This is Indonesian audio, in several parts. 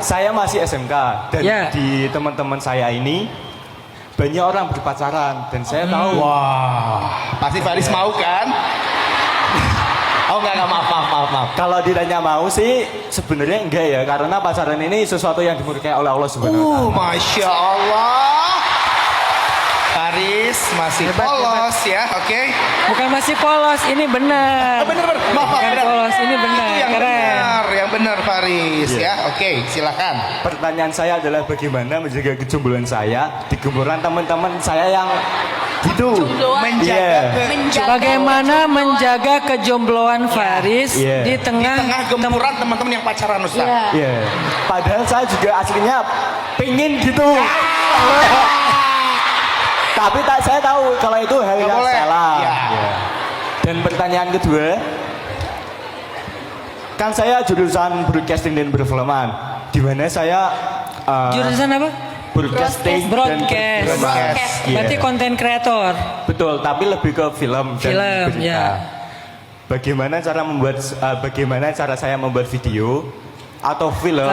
Saya masih SMK dan Ya. di teman-teman saya ini banyak orang berpacaran dan saya tahu. Wah, pasti Faris mau kan? Oh enggak, maaf. Kalau ditanya mau sih sebenarnya enggak ya, karena pacaran ini sesuatu yang dimurkai oleh Allah Subhanahu wa Ta'ala. Masya Allah. Faris masih Hebat, polos ya, oke? Bukan masih polos, ini benar. Bener. Maaf, Bukan bener. polos, ini benar. Itu Keren. yang benar Faris Iya. ya. Oke, silakan. Pertanyaan saya adalah bagaimana menjaga kejombloan saya di gemburan teman-teman saya yang gitu. Iya. Bagaimana menjaga kejombloan Faris Iya. di Di tengah tengah gempuran teman-teman yang pacaran Ustaz. Iya. Padahal saya juga aslinya pingin gitu. Tapi saya tahu kalau itu hal Nggak yang boleh. salah. Iya. Iya. Dan pertanyaan kedua, kan saya jurusan broadcasting dan perfilman, di mana saya jurusan apa? broadcasting dan Broadcast. perfilman. Iya. Berarti konten kreator. Betul, tapi lebih ke film dan Film, berita. ya. Bagaimana cara saya membuat video atau film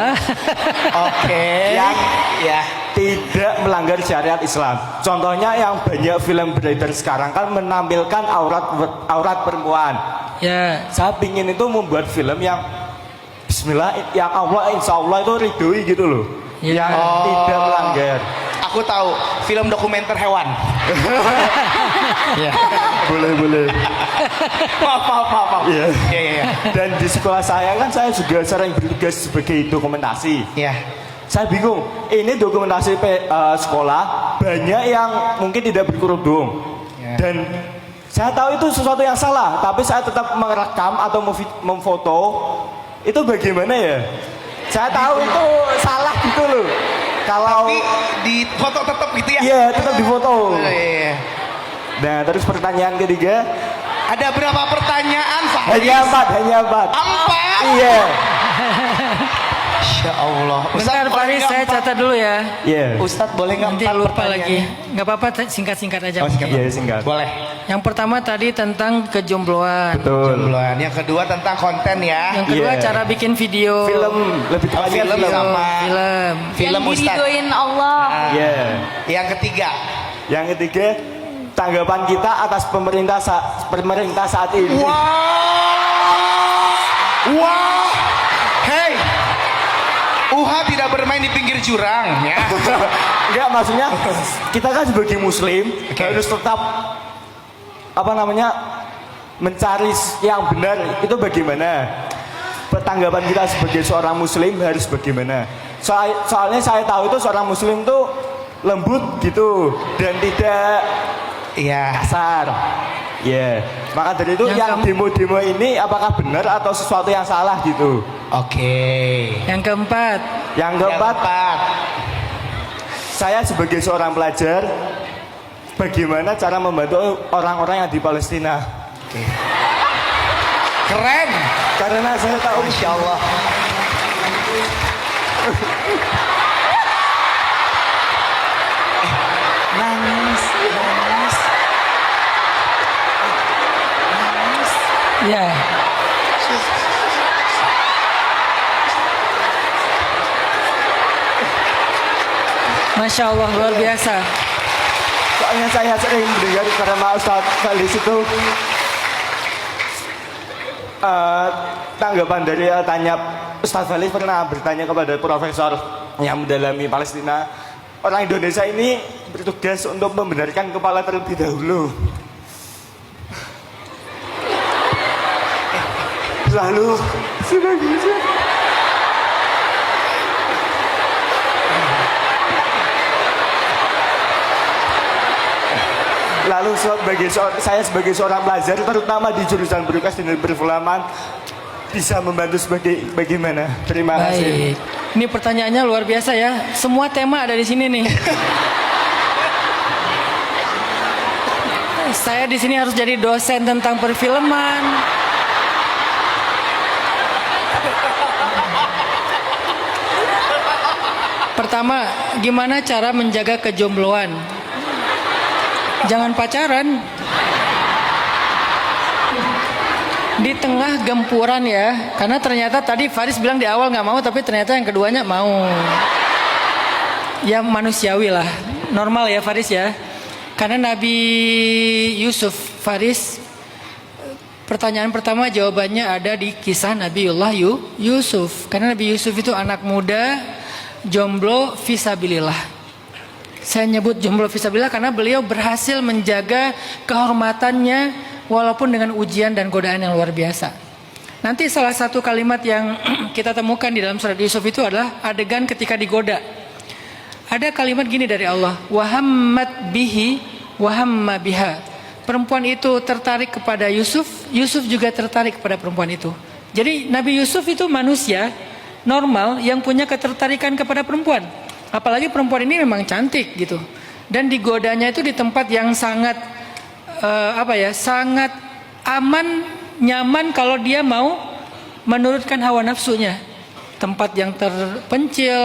Oke. yang Ya. tidak melanggar syariat Islam. Contohnya yang banyak film beredar sekarang kan menampilkan aurat perempuan. Ya. Saya pingin itu membuat film yang Bismillah, yang Allah insya Allah itu ridhoi gitu loh. Ya. Yang tidak melanggar. Aku tahu film dokumenter hewan. Ya. Boleh. Maaf. Iya. Iya. Dan di sekolah saya kan saya juga sering bertugas sebagai dokumentasi. Ya. Saya bingung, ini dokumentasi sekolah banyak yang mungkin tidak berkerudung. Ya. Dan saya tahu itu sesuatu yang salah, tapi saya tetap merekam atau memfoto. Itu bagaimana ya? Saya tahu itu salah gitu loh. Kalau Tapi di foto tetap gitu ya? iya tetap difoto. Iya. Nah terus pertanyaan ketiga, Ada berapa pertanyaan Faris? hanya empat. 4? Iya. Masya Allah. Bentar Faris, saya catat dulu ya. Iya. Ustadz boleh nggak Nanti 4 lupa pertanyaannya? lagi. Nggak apa-apa, singkat-singkat aja. Oh, singkat. Iya singkat. Boleh. Yang pertama tadi tentang kejombloan. Betul. Jombloan. Yang kedua tentang konten ya. Yang kedua Iya. cara bikin video. Film lebih Oh, tepatnya film sama Film. film yang Ustadz. diridoin Allah. Iya. Yang ketiga. Yang ketiga, tanggapan kita atas pemerintah saat ini. Wah. Hey. UHA tidak bermain di pinggir jurang ya. Enggak, maksudnya kita kan sebagai muslim harus tetap mencari yang benar. Itu bagaimana? Tanggapan kita sebagai seorang muslim harus bagaimana? Soalnya saya tahu itu seorang muslim tuh lembut gitu dan tidak Iya. kasar. Iya. Maka dari itu Yang yang demo-demo ini apakah benar atau sesuatu yang salah gitu? Oke. Yang keempat. Yang keempat, saya sebagai seorang pelajar, bagaimana cara membantu orang-orang yang di Palestina? Oke. Keren. Karena saya tahu Masya Allah. Nangis. Ya. Masya Allah, luar biasa. soalnya saya sering mendengar karena Ustadz Falis itu tanggapan dari tanya Ustadz Falis pernah bertanya kepada profesor yang mendalami Palestina, orang Indonesia ini bertugas untuk membenarkan kepala terlebih dahulu. Lalu sudah gitu. Lalu saya sebagai seorang pelajar, terutama di jurusan broadcasting dan perfilman, bisa membantu bagaimana? Terima kasih. Baik. Ini pertanyaannya luar biasa ya. Semua tema ada di sini nih. Saya di sini harus jadi dosen tentang perfilman. Pertama, gimana cara menjaga kejombloan? Jangan pacaran. Di tengah gempuran ya, karena ternyata tadi Faris bilang di awal nggak mau, tapi ternyata yang keduanya mau. Ya manusiawi lah, normal ya Faris ya. Karena Nabi Yusuf, Faris, pertanyaan pertama jawabannya ada di kisah Nabiullah Yusuf. Karena Nabi Yusuf itu anak muda, jomblo fisabilillah. Saya nyebut jomblo fisabilillah karena beliau berhasil menjaga kehormatannya walaupun dengan ujian dan godaan yang luar biasa. Nanti salah satu kalimat yang kita temukan di dalam surat Yusuf itu adalah adegan ketika digoda. Ada kalimat gini dari Allah, wahammat bihi wahamma biha. Perempuan itu tertarik kepada Yusuf, Yusuf juga tertarik kepada perempuan itu. Jadi Nabi Yusuf itu manusia normal yang punya ketertarikan kepada perempuan. Apalagi perempuan ini memang cantik gitu. Dan digodanya itu di tempat yang sangat sangat aman, nyaman kalau dia mau menurutkan hawa nafsunya. Tempat yang terpencil,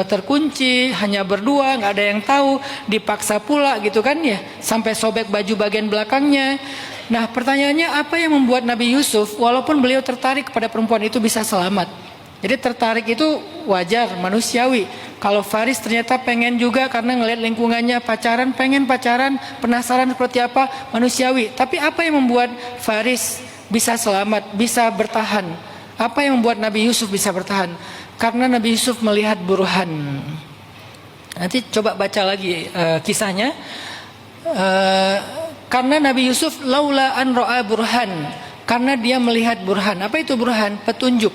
terkunci, hanya berdua, nggak ada yang tahu, dipaksa pula gitu kan ya, sampai sobek baju bagian belakangnya. Nah pertanyaannya, apa yang membuat Nabi Yusuf walaupun beliau tertarik kepada perempuan itu bisa selamat? Jadi tertarik itu wajar, manusiawi. Kalau Faris ternyata pengen juga karena ngelihat lingkungannya pacaran, pengen pacaran, penasaran seperti apa, manusiawi. Tapi apa yang membuat Faris bisa selamat, bisa bertahan? Apa yang membuat Nabi Yusuf bisa bertahan? Karena Nabi Yusuf melihat burhan. Nanti coba baca lagi kisahnya. Karena Nabi Yusuf laula an ra'a burhan, karena dia melihat burhan. Apa itu burhan? Petunjuk.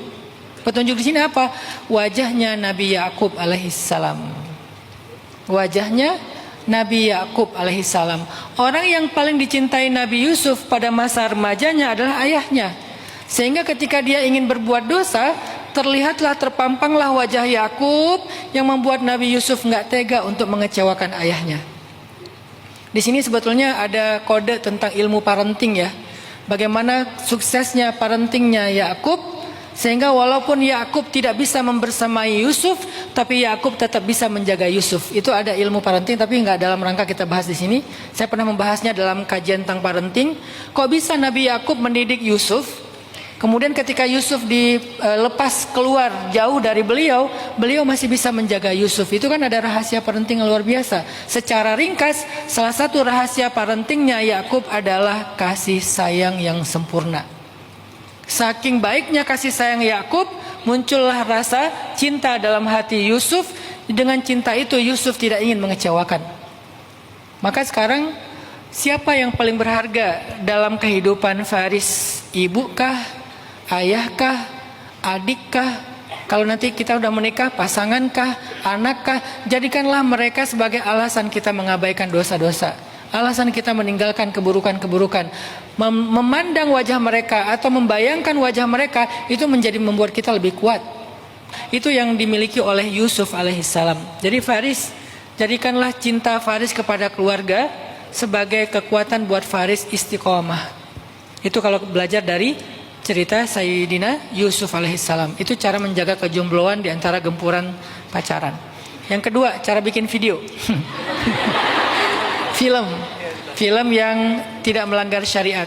Petunjuk di sini apa? Wajahnya Nabi Yakub alaihissalam. Wajahnya Nabi Yakub alaihissalam. Orang yang paling dicintai Nabi Yusuf pada masa remajanya adalah ayahnya. Sehingga ketika dia ingin berbuat dosa, terlihatlah terpampanglah wajah Yakub yang membuat Nabi Yusuf nggak tega untuk mengecewakan ayahnya. Di sini sebetulnya ada kode tentang ilmu parenting ya. Bagaimana suksesnya parentingnya Yakub, sehingga walaupun Yakub tidak bisa membersamai Yusuf, tapi Yakub tetap bisa menjaga Yusuf. Itu ada ilmu parenting, tapi nggak dalam rangka kita bahas di sini. Saya pernah membahasnya dalam kajian tentang parenting. Kok bisa Nabi Yakub mendidik Yusuf? Kemudian ketika Yusuf dilepas keluar jauh dari beliau, beliau masih bisa menjaga Yusuf. Itu kan ada rahasia parenting yang luar biasa. Secara ringkas, salah satu rahasia parentingnya Yakub adalah kasih sayang yang sempurna. Saking baiknya kasih sayang Yakub, muncullah rasa cinta dalam hati Yusuf. Dengan cinta itu Yusuf tidak ingin mengecewakan. Maka sekarang siapa yang paling berharga dalam kehidupan Faris? Ibukah? Ayahkah? Adikkah? Kalau nanti kita udah menikah, pasangankah? Anakkah? Jadikanlah mereka sebagai alasan kita mengabaikan dosa-dosa, alasan kita meninggalkan keburukan-keburukan. Memandang wajah mereka atau membayangkan wajah mereka itu membuat kita lebih kuat. Itu yang dimiliki oleh Yusuf alaihissalam. Jadi Faris, jadikanlah cinta Faris kepada keluarga sebagai kekuatan buat Faris istiqomah. Itu kalau belajar dari cerita Sayyidina Yusuf alaihissalam. Itu cara menjaga kejombloan di antara gempuran pacaran. Yang kedua, cara bikin video. Film yang tidak melanggar syariat.